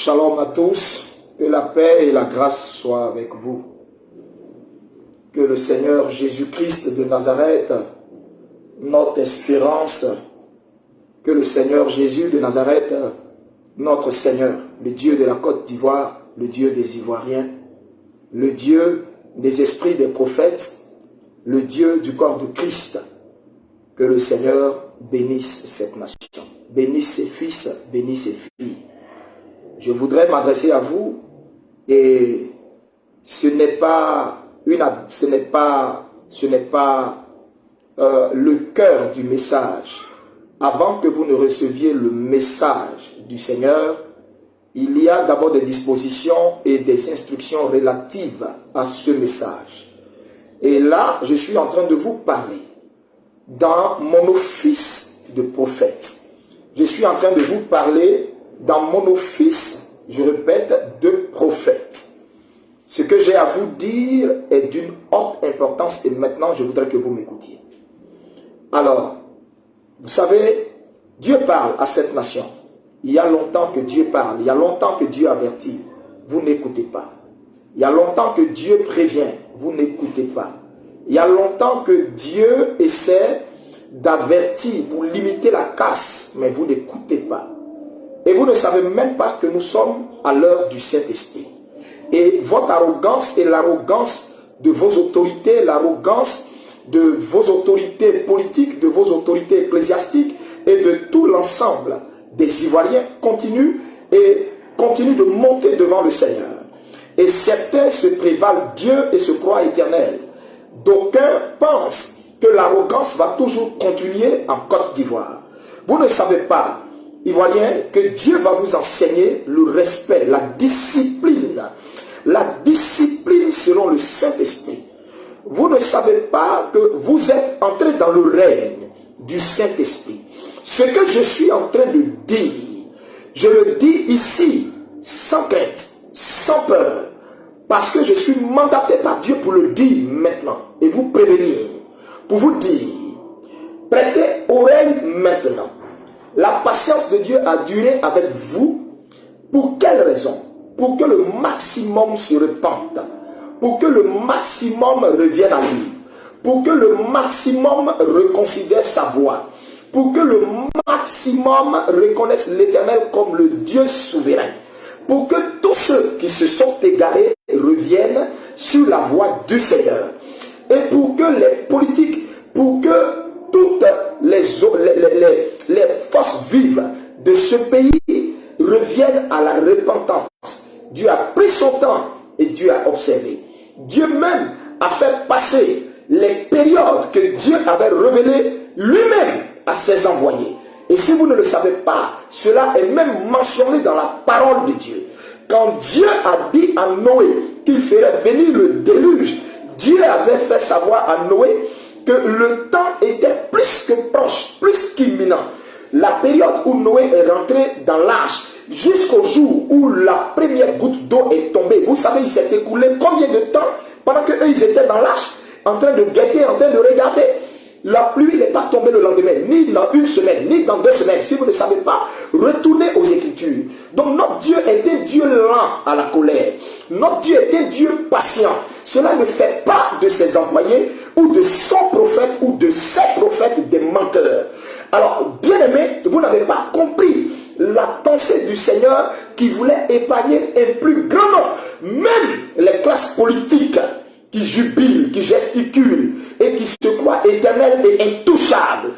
Shalom à tous, que la paix et la grâce soient avec vous. Que le Seigneur Jésus-Christ de Nazareth, notre espérance, que le Seigneur Jésus de Nazareth, notre Seigneur, le Dieu de la Côte d'Ivoire, le Dieu des Ivoiriens, le Dieu des esprits des prophètes, le Dieu du corps de Christ, que le Seigneur bénisse cette nation, bénisse ses fils, bénisse ses filles. Je voudrais m'adresser à vous et ce n'est pas le cœur du message. Avant que vous ne receviez le message du Seigneur, il y a d'abord des dispositions et des instructions relatives à ce message. Et là, je suis en train de vous parler dans mon office de prophète. Je suis en train de vous parler dans mon office, je répète, de prophète. Ce que j'ai à vous dire est d'une haute importance et maintenant je voudrais que vous m'écoutiez. Alors, vous savez, Dieu parle à cette nation. Il y a longtemps que Dieu parle, il y a longtemps que Dieu avertit. Vous n'écoutez pas. Il y a longtemps que Dieu prévient, vous n'écoutez pas. Il y a longtemps que Dieu essaie d'avertir pour limiter la casse, mais vous n'écoutez pas. Et vous ne savez même pas que nous sommes à l'heure du Saint-Esprit. Et votre arrogance et l'arrogance de vos autorités, l'arrogance de vos autorités politiques, de vos autorités ecclésiastiques et de tout l'ensemble des Ivoiriens continue de monter devant le Seigneur. Et certains se prévalent Dieu et se croient éternels. D'aucuns pensent que l'arrogance va toujours continuer en Côte d'Ivoire. Vous ne savez pas, Ivoiriens, que Dieu va vous enseigner le respect, la discipline selon le Saint-Esprit. Vous ne savez pas que vous êtes entrés dans le règne du Saint-Esprit. Ce que je suis en train de dire, je le dis ici, sans crainte, sans peur, parce que je suis mandaté par Dieu pour le dire maintenant et vous prévenir, pour vous dire, prêtez oreille maintenant. La patience de Dieu a duré avec vous. Pour quelle raison? Pour que le maximum se repente, pour que le maximum revienne à lui, pour que le maximum reconsidère sa voie, pour que le maximum reconnaisse l'Éternel comme le Dieu souverain, pour que tous ceux qui se sont égarés reviennent sur la voie du Seigneur, et pour que les politiques, pour que toutes les forces vives de ce pays reviennent à la repentance. Dieu a pris son temps et Dieu a observé. Dieu même a fait passer les périodes que Dieu avait révélées lui-même à ses envoyés. Et si vous ne le savez pas, cela est même mentionné dans la parole de Dieu. Quand Dieu a dit à Noé qu'il ferait venir le déluge, Dieu avait fait savoir à Noé que le temps était plus que proche, plus qu'imminent. La période où Noé est rentré dans l'arche, jusqu'au jour où la première goutte d'eau est tombée, vous savez, il s'est écoulé combien de temps pendant qu'eux, ils étaient dans l'arche, en train de guetter, en train de regarder. La pluie n'est pas tombée le lendemain, ni dans une semaine, ni dans 2 semaines. Si vous ne savez pas, retournez aux Écritures. Donc notre Dieu était Dieu lent à la colère. Notre Dieu était Dieu patient. Cela ne fait pas de ses envoyés ou de son prophète ou de ses prophètes des menteurs. Alors, bien aimé, vous n'avez pas compris la pensée du Seigneur qui voulait épargner un plus grand nombre. Même les classes politiques qui jubilent, qui gesticulent et qui se croient éternels et intouchables.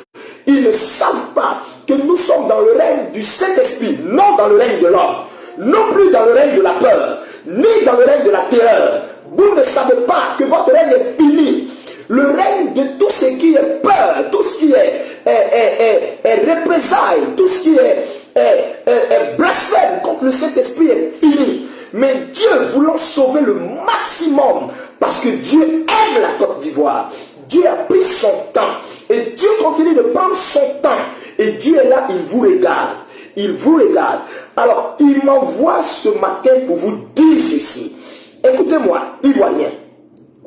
Ils ne savent pas que nous sommes dans le règne du Saint-Esprit, non dans le règne de l'homme, non plus dans le règne de la peur, ni dans le règne de la terreur. Vous ne savez pas que votre règne est fini. Le règne de tout ce qui est peur, tout ce qui est représailles, tout ce qui est blasphème contre le Saint-Esprit est fini. Mais Dieu voulant sauver le maximum, parce que Dieu aime la Côte d'Ivoire, Dieu a pris son temps, et Dieu continue de prendre son temps, et Dieu est là, il vous regarde, il vous regarde. Alors, il m'envoie ce matin pour vous dire ceci. Écoutez-moi, Ivoiriens,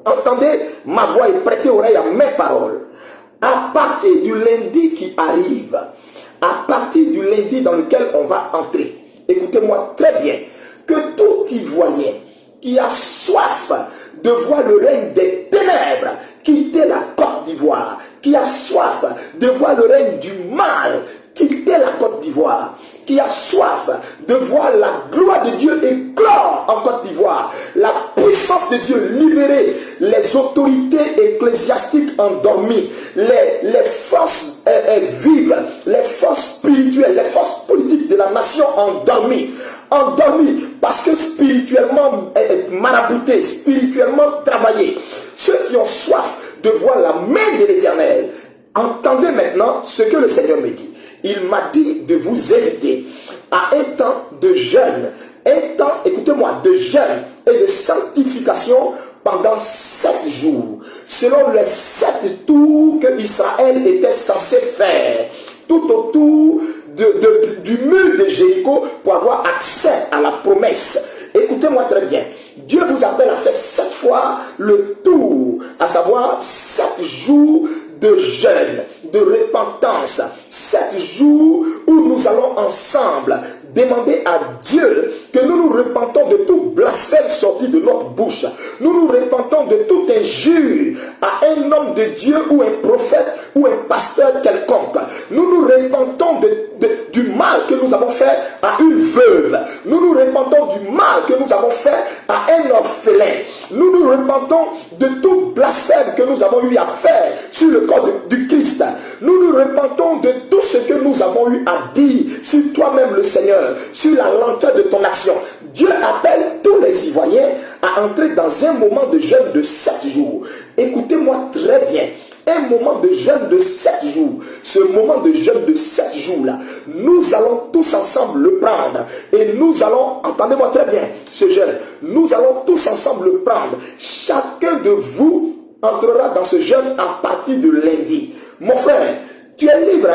entendez ma voix et prêtez oreille à mes paroles. À partir du lundi qui arrive, à partir du lundi dans lequel on va entrer, écoutez-moi très bien, que tout Ivoirien qui a soif de voir le règne des ténèbres quitter la Côte d'Ivoire, qui a soif de voir le règne du mal quitter la Côte d'Ivoire, qui a soif de voir la gloire de Dieu éclore en Côte d'Ivoire, la puissance de Dieu libérer les autorités ecclésiastiques endormies, les forces vives, les forces spirituelles, les forces politiques de la nation endormies parce que spirituellement maraboutés, spirituellement travaillés, ceux qui ont soif de voir la main de l'Éternel. Entendez maintenant ce que le Seigneur me dit. Il m'a dit de vous inviter à un temps de jeûne, un temps, écoutez-moi, de jeûne et de sanctification pendant 7 jours, selon les 7 tours que Israël était censé faire, tout autour du mur de Jéricho pour avoir accès à la promesse. Écoutez-moi très bien. Dieu vous appelle à faire 7 fois le tour, à savoir 7 jours de jeûne, de repentance, 7 jours où nous allons ensemble demander à Dieu que nous nous repentons de tout blasphème sorti de notre bouche. Nous nous repentons de toute injure à un homme de Dieu ou un prophète ou un pasteur quelconque. Nous nous repentons du mal que nous avons fait à une veuve. Nous nous repentons du mal que nous avons fait à un orphelin. Nous nous repentons de tout blasphème que nous avons eu à faire sur le corps du Christ. Nous nous repentons de tout ce que nous avons eu à dire sur toi-même le Seigneur, sur la lenteur de ton action. Dieu appelle tous les Ivoiriens à entrer dans un moment de jeûne de 7 jours. Écoutez-moi très bien. Un moment de jeûne de 7 jours. Ce moment de jeûne de 7 jours-là, nous allons tous ensemble le prendre. Et nous allons, entendez-moi très bien, ce jeûne, nous allons tous ensemble le prendre. Chacun de vous entrera dans ce jeûne à partir de lundi. Mon frère, tu es libre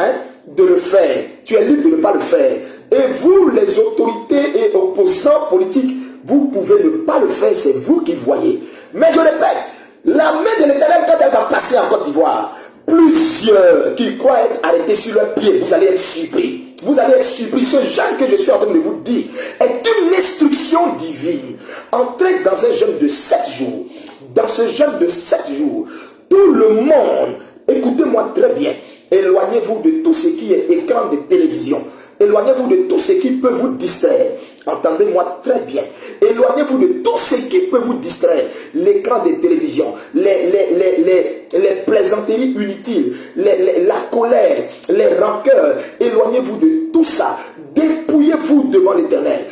de le faire. Tu es libre de ne pas le faire. Et vous, les autorités et opposants politiques, vous pouvez ne pas le faire. C'est vous qui voyez. Mais je répète, la main de l'Éternel, quand elle va passer en Côte d'Ivoire, plusieurs qui croient être arrêtés sur leurs pieds, vous allez être surpris. Vous allez être surpris. Ce jeûne que je suis en train de vous dire est une instruction divine. Entrez dans un jeûne de 7 jours. Dans ce jeûne de 7 jours, tout le monde, écoutez-moi très bien, éloignez-vous de tout ce qui est écran de télévision. Éloignez-vous de tout ce qui peut vous distraire. Entendez-moi très bien. Éloignez-vous de tout ce qui peut vous distraire. L'écran de télévision, les plaisanteries inutiles, la colère, les rancœurs. Éloignez-vous de tout ça. Dépouillez-vous devant l'Éternel.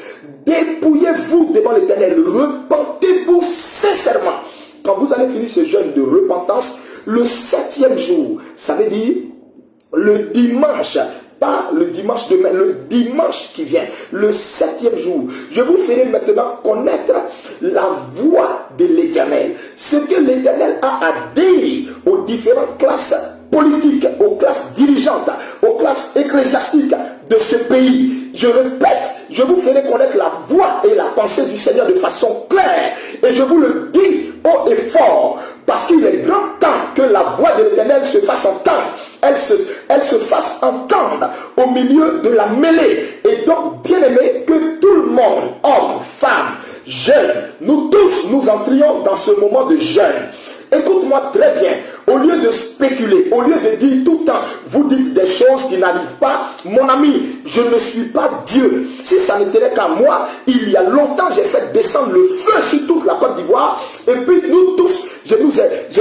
Dépouillez-vous devant l'Éternel. Repentez-vous sincèrement. Quand vous allez finir ce jeûne de repentance, le 7e jour, ça veut dire le dimanche, pas le dimanche demain, le dimanche qui vient, le 7e jour, je vous ferai maintenant connaître la voix de l'Éternel. Ce que l'Éternel a à dire aux différentes classes politiques, aux classes dirigeantes, aux classes ecclésiastiques de ce pays. Je répète, je vous ferai connaître la voix et la pensée du Seigneur de façon claire. Et je vous le dis haut et fort, parce qu'il est grand temps que la voix de l'Éternel se fasse entendre. Elle se fasse entendre au milieu de la mêlée. Et donc, bien aimé, que tout le monde, hommes, femmes, jeunes, nous tous, nous entrions dans ce moment de jeûne. Écoute-moi très bien, au lieu de spéculer, au lieu de dire tout le temps, vous dites des choses qui n'arrivent pas, mon ami, je ne suis pas Dieu. Si ça n'était qu'à moi, il y a longtemps, j'ai fait descendre le feu sur toute la Côte d'Ivoire, et puis nous tous, j'ai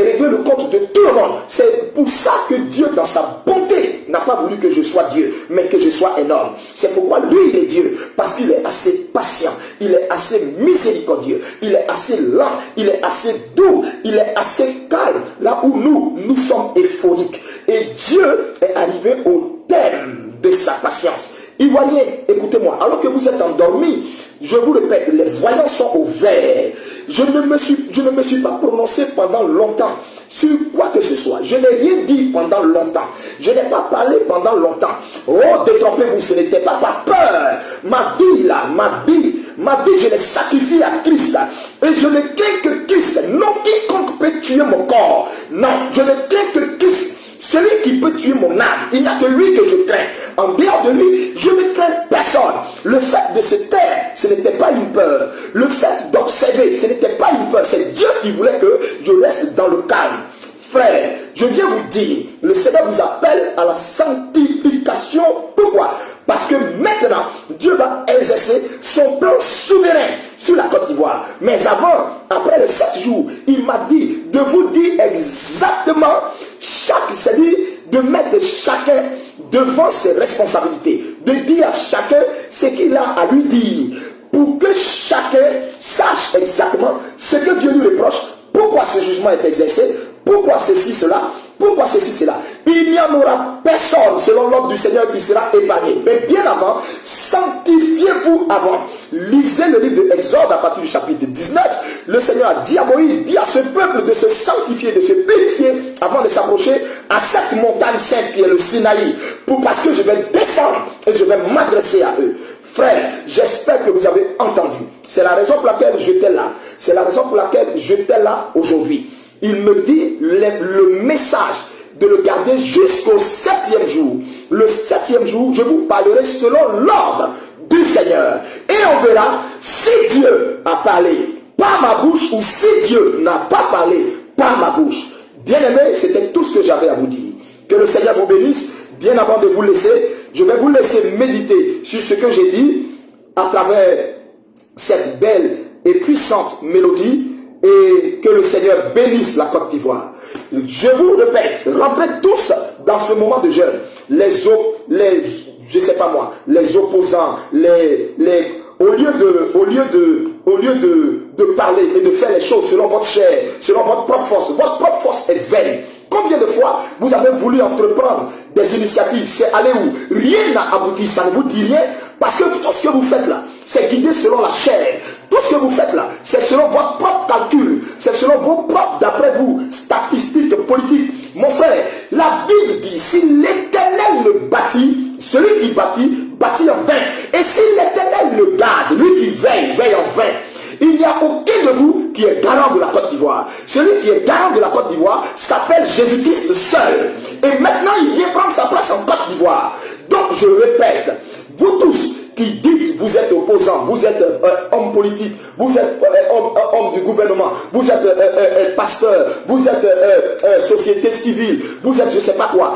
réglé le compte de tout le monde. C'est pour ça que Dieu, dans sa bonté, n'a pas voulu que je sois Dieu, mais que je sois un homme. C'est pourquoi lui, il est Dieu, parce qu'il est assez patient, il est assez miséricordieux, il est assez lent, il est assez doux, il est assez calme, là où nous sommes euphoriques. Et Dieu est arrivé au terme de sa patience. Ivoiriens, écoutez-moi, alors que vous êtes endormis, je vous répète, les voyants sont ouverts. Je ne me suis pas prononcé pendant longtemps sur quoi que ce soit. Je n'ai rien dit pendant longtemps. Je n'ai pas parlé pendant longtemps. Oh, détrompez-vous, ce n'était pas par peur. Ma vie là, ma vie, je l'ai sacrifiée à Christ. Et je ne crains que Christ. Non quiconque peut tuer mon corps. Non, je ne crains que Christ. celui qui peut tuer mon âme. Il n'y a que lui que je crains. En dehors de lui, je ne crains personne. Le fait de se taire, ce n'était pas une peur. Le fait d'observer, ce n'était pas une peur. C'est Dieu qui voulait que je reste dans le calme. Frère, je viens vous dire, le Seigneur vous appelle à la sanctification. Pourquoi? Parce que maintenant, Dieu va exercer son plan souverain sur la Côte d'Ivoire. Mais avant, après les 7 jours, il m'a dit de vous dire exactement, c'est-à-dire de mettre chacun devant ses responsabilités, de dire à chacun ce qu'il a à lui dire, pour que chacun sache exactement ce que Dieu lui reproche, pourquoi ce jugement est exercé, pourquoi ceci, cela, pourquoi ceci, cela. Il n'y en aura personne, selon l'ordre du Seigneur, qui sera épargné. Mais bien avant, sanctifiez-vous avant. Lisez le livre de Exode à partir du chapitre 19. Le Seigneur a dit à Moïse, dit à ce peuple de se sanctifier, de se purifier avant de s'approcher à cette montagne sainte qui est le Sinaï. Parce que je vais descendre et je vais m'adresser à eux. Frère, j'espère que vous avez entendu. C'est la raison pour laquelle j'étais là. C'est la raison pour laquelle j'étais là aujourd'hui. Il me dit le message de le garder jusqu'au 7e jour. Le 7e jour, je vous parlerai selon l'ordre du Seigneur. Et on verra si Dieu a parlé par ma bouche ou si Dieu n'a pas parlé par ma bouche. Bien-aimés, c'était tout ce que j'avais à vous dire. Que le Seigneur vous bénisse. Bien avant de vous laisser, je vais vous laisser méditer sur ce que j'ai dit à travers cette belle et puissante mélodie. Et que le Seigneur bénisse la Côte d'Ivoire. Je vous répète, rentrez tous dans ce moment de jeûne. Les opposants, au lieu de parler et de faire les choses selon votre chair, selon votre propre force est vaine. Combien de fois vous avez voulu entreprendre des initiatives, c'est aller où? Rien n'a abouti, ça ne vous dit rien, parce que tout ce que vous faites là, c'est guidé selon la chair. Tout ce que vous faites là, c'est selon votre propre calcul, c'est selon vos propres, d'après vous, statistiques politiques. Mon frère, la Bible dit, si l'Éternel le bâtit, celui qui bâtit en vain. Et si l'Éternel le garde, lui qui veille en vain. Il n'y a aucun de vous qui est garant de la Côte d'Ivoire. Celui qui est garant de la Côte d'Ivoire s'appelle Jésus-Christ seul. Et maintenant, il vient prendre sa place en Côte d'Ivoire. Donc, je répète, vous tous qui dites vous êtes opposants, vous êtes homme politique, vous êtes homme du gouvernement, vous êtes pasteur, vous êtes société civile, vous êtes je ne sais pas quoi.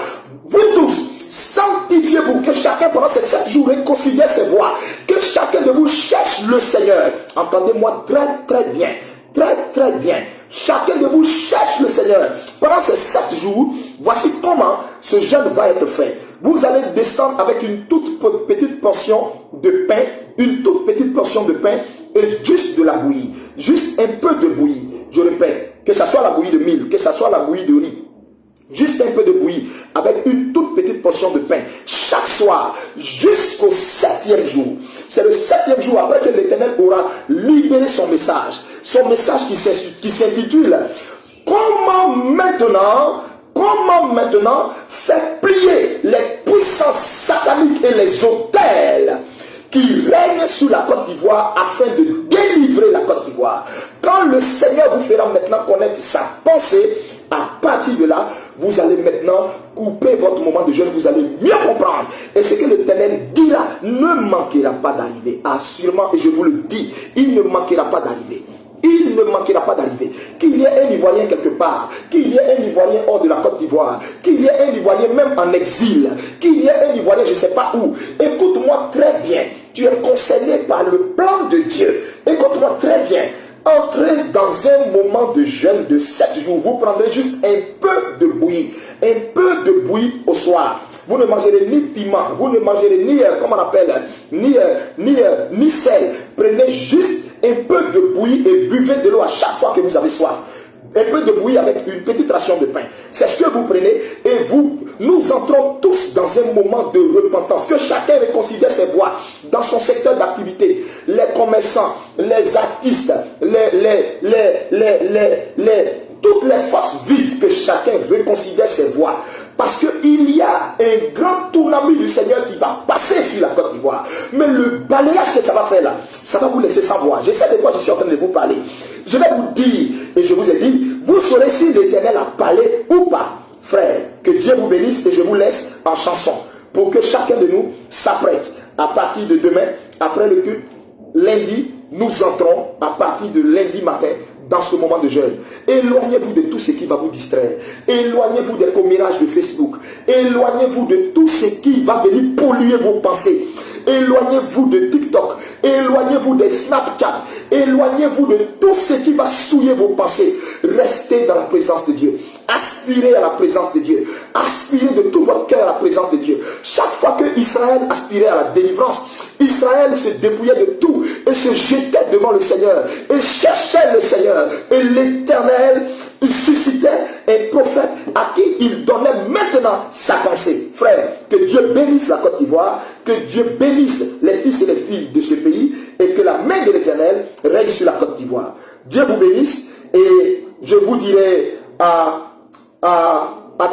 Vous tous, sanctifiez-vous, que chacun pendant ces 7 jours réconcilie ses voies, que chacun de vous cherche le Seigneur. Entendez-moi très bien, très bien. Chacun de vous cherche le Seigneur. Pendant ces 7 jours, voici comment ce jeûne va être fait. Vous allez descendre avec une toute petite portion de pain, et juste de la bouillie, juste un peu de bouillie. Je répète, que ce soit la bouillie de mil, que ce soit la bouillie de riz. Juste un peu de bouillie avec une toute petite portion de pain chaque soir jusqu'au 7e jour. C'est le 7e jour après que l'Éternel aura libéré son message qui s'intitule comment maintenant faire plier les puissances sataniques et les autels qui règnent sur la Côte d'Ivoire afin de délivrer la Côte d'Ivoire. Quand le Seigneur vous fera maintenant connaître sa pensée, à partir de là, vous allez maintenant couper votre moment de jeûne, vous allez mieux comprendre. Et ce que l'Éternel dira ne manquera pas d'arriver. Assurément, et je vous le dis, il ne manquera pas d'arriver. Il ne manquera pas d'arriver. Qu'il y ait un Ivoirien quelque part, qu'il y ait un Ivoirien hors de la Côte d'Ivoire, qu'il y ait un Ivoirien même en exil, qu'il y ait un Ivoirien je ne sais pas où. Écoute-moi très bien. Tu es concerné par le plan de Dieu. Écoute-moi très bien. Entrez dans un moment de jeûne de 7 jours. Vous prendrez juste un peu de bouillie. Un peu de bouillie au soir. Vous ne mangerez ni piment. Vous ne mangerez ni, comment on appelle, ni sel. Prenez juste un peu de bouillie et buvez de l'eau à chaque fois que vous avez soif. Un peu de bouillie avec une petite ration de pain. C'est ce que vous prenez et nous entrons tous dans un moment de repentance. Que chacun reconsidère ses voies dans son secteur d'activité. Les commerçants, les artistes, toutes les forces vives, que chacun reconsidère ses voies. Parce qu'il y a un grand tournament du Seigneur qui va passer sur la Côte d'Ivoire. Mais le balayage que ça va faire là, ça va vous laisser sans voix. Je sais de quoi je suis en train de vous parler. Je vais vous dire, et je vous ai dit, vous saurez si l'Éternel a parlé ou pas. Frère, Que Dieu vous bénisse et je vous laisse en chanson pour que chacun de nous s'apprête à partir de demain, après le culte, lundi, nous entrons à partir de lundi matin dans ce moment de jeûne. Éloignez-vous de tout ce qui va vous distraire. Éloignez-vous des commérages de Facebook. Éloignez-vous de tout ce qui va venir polluer vos pensées. Éloignez-vous de TikTok. Éloignez-vous de Snapchat. Éloignez-vous de tout ce qui va souiller vos pensées. Restez dans la présence de Dieu. Aspirez à la présence de Dieu. Aspirez de tout votre cœur à la présence de Dieu. Chaque fois que Israël aspirait à la délivrance, Israël se dépouillait de tout et se jetait devant le Seigneur et cherchait le Seigneur. Et l'Éternel, il suscitait un prophète à qui il donnait maintenant sa pensée. Frère, que Dieu bénisse la Côte d'Ivoire, que Dieu bénisse les fils et les filles de ce pays et que la main de l'Éternel règne sur la Côte d'Ivoire. Dieu vous bénisse et je vous dirai à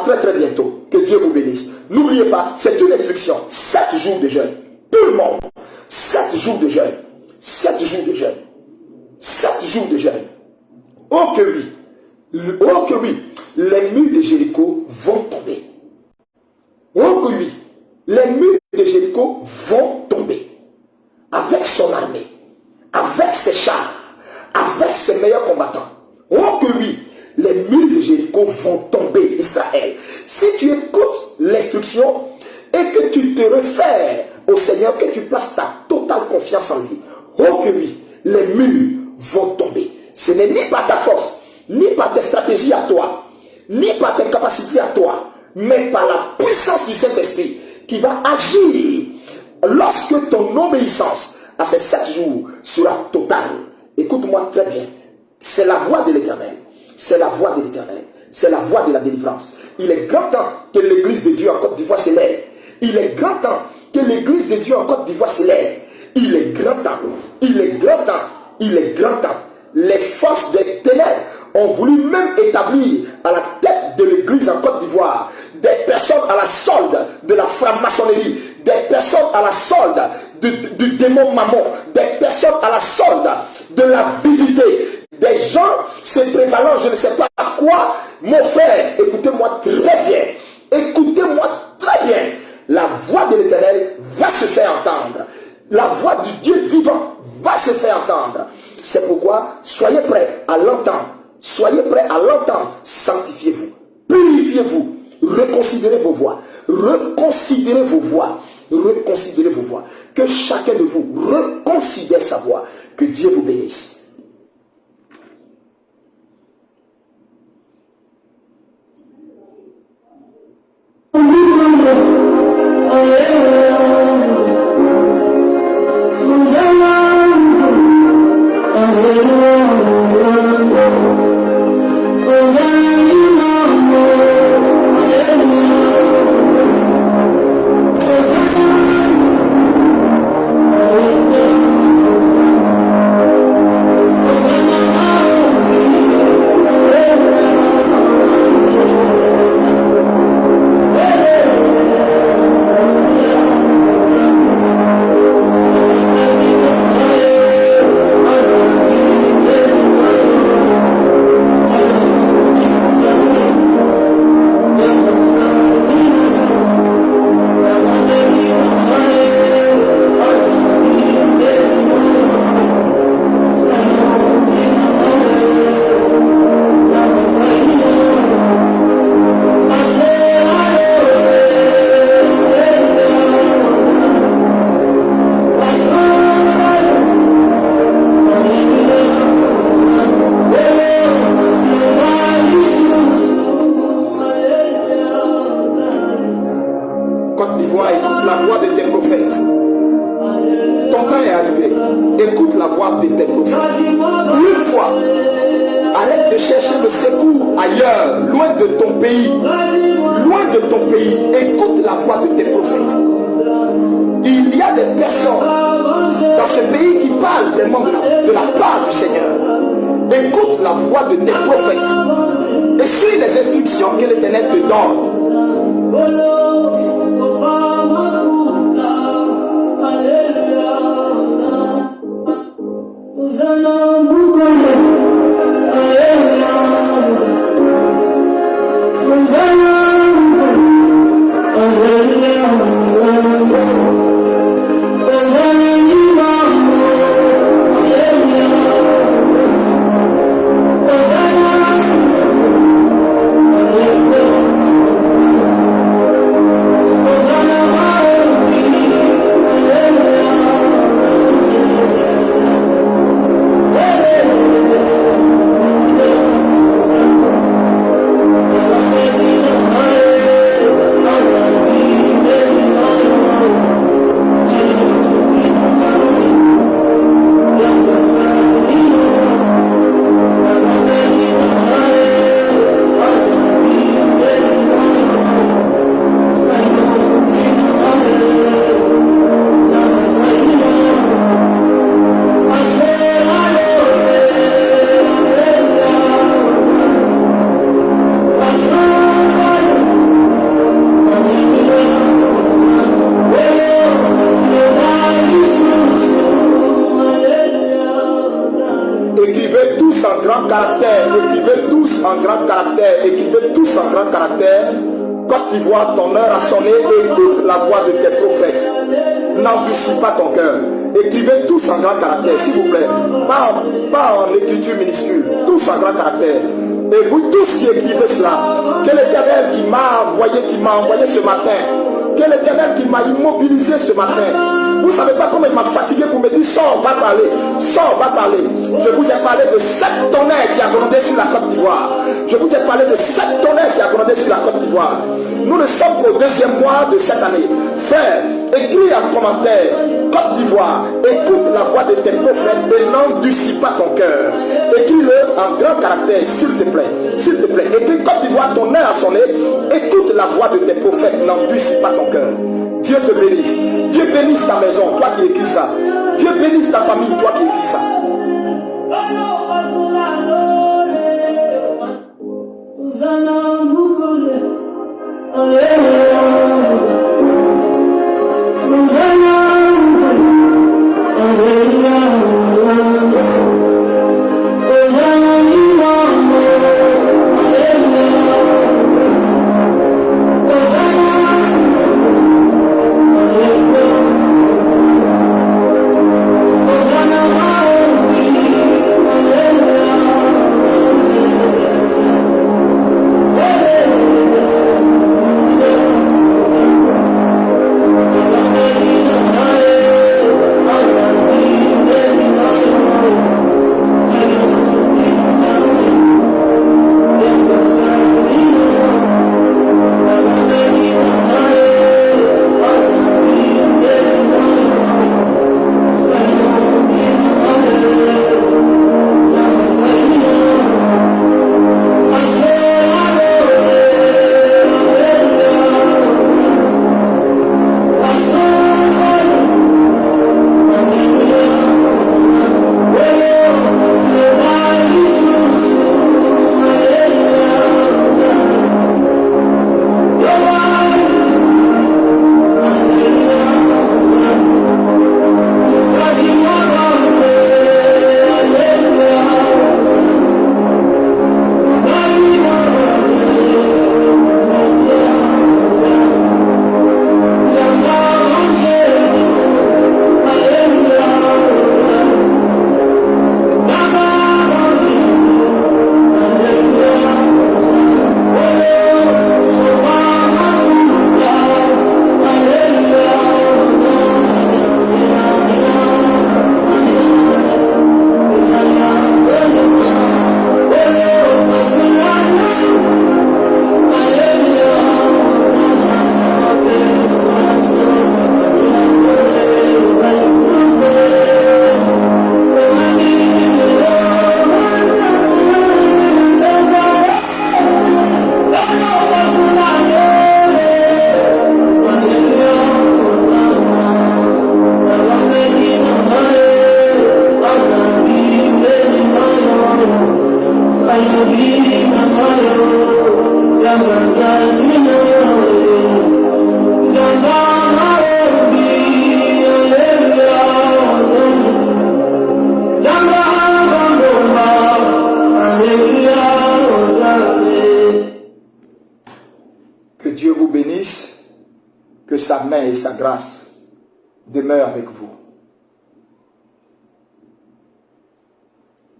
très très bientôt. Que Dieu vous bénisse. N'oubliez pas, c'est une instruction. 7 jours de jeûne. Tout le monde. 7 jours de jeûne. 7 jours de jeûne. 7 jours de jeûne. Oh que oui. Oh que oui. Les murs de Jéricho vont tomber. Oh que oui. Les murs de Jéricho vont tomber. Avec son armée. Avec ses chars. Avec ses meilleurs combattants. Oh que oui. Les murs de Jéricho vont tomber, Israël. Si tu écoutes l'instruction et que tu te réfères au Seigneur, que tu places ta totale confiance en lui, oh que oui, les murs vont tomber. Ce n'est ni par ta force, ni par tes stratégies à toi, ni par tes capacités à toi, mais par la puissance du Saint-Esprit qui va agir lorsque ton obéissance à ces 7 jours sera totale. Écoute-moi très bien, c'est la voix de l'Éternel. C'est la voix de l'Éternel. C'est la voix de la délivrance. Il est grand temps que l'église de Dieu en Côte d'Ivoire s'élève. Il est grand temps que l'église de Dieu en Côte d'Ivoire s'élève. Il est grand temps. Il est grand temps. Il est grand temps. Les forces des ténèbres ont voulu même établir à la tête de l'église en Côte d'Ivoire des personnes à la solde de la franc-maçonnerie, des personnes à la solde du démon mammon, des personnes à la solde de la vérité. Des gens se prévalant, je ne sais pas à quoi. Mon frère, écoutez-moi très bien. Écoutez-moi très bien. La voix de l'Éternel va se faire entendre. La voix du Dieu vivant va se faire entendre. C'est pourquoi, soyez prêts à l'entendre. Soyez prêts à l'entendre. Sanctifiez-vous. Purifiez-vous. Reconsidérez vos voix. Reconsidérez vos voix. Reconsidérez vos voix. Que chacun de vous reconsidère sa voix. Que Dieu vous bénisse. Hosanna, grand caractère, écrivez tous en grand caractère, écrivez tous en grand caractère. Côte d'Ivoire, ton heure a sonné, écoute la voix de tes prophètes. N'endurcis pas ton cœur. Écrivez tous en grand caractère, s'il vous plaît. Pas en écriture minuscule, tous en grand caractère. Et vous tous qui écrivez cela, quel Éternel qui m'a envoyé ce matin, quel Éternel qui m'a immobilisé ce matin. Vous ne savez pas comment il m'a fatigué pour me dire, sors, va parler, sors, va parler. Je vous ai parlé de 7 tonnerres qui a grondé sur la Côte d'Ivoire. Je vous ai parlé de 7 tonnerres qui a grondé sur la Côte d'Ivoire. Nous ne sommes qu'au 2e mois de cette année. Frère, écris en commentaire, Côte d'Ivoire, écoute la voix de tes prophètes et n'endurcis pas ton cœur. Écris-le en grand caractère, s'il te plaît. S'il te plaît, écris Côte d'Ivoire, ton heure a sonné. Écoute la voix de tes prophètes, n'endurcis pas ton cœur. Dieu te bénisse. Dieu bénisse ta maison, toi qui écris ça. Dieu bénisse ta famille, toi qui écris ça. Sa main et sa grâce demeurent avec vous.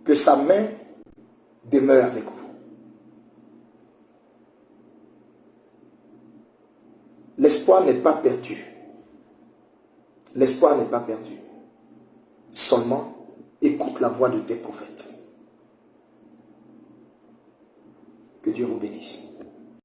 Que sa main demeure avec vous. L'espoir n'est pas perdu. L'espoir n'est pas perdu. Seulement, écoute la voix de tes prophètes. Que Dieu vous bénisse.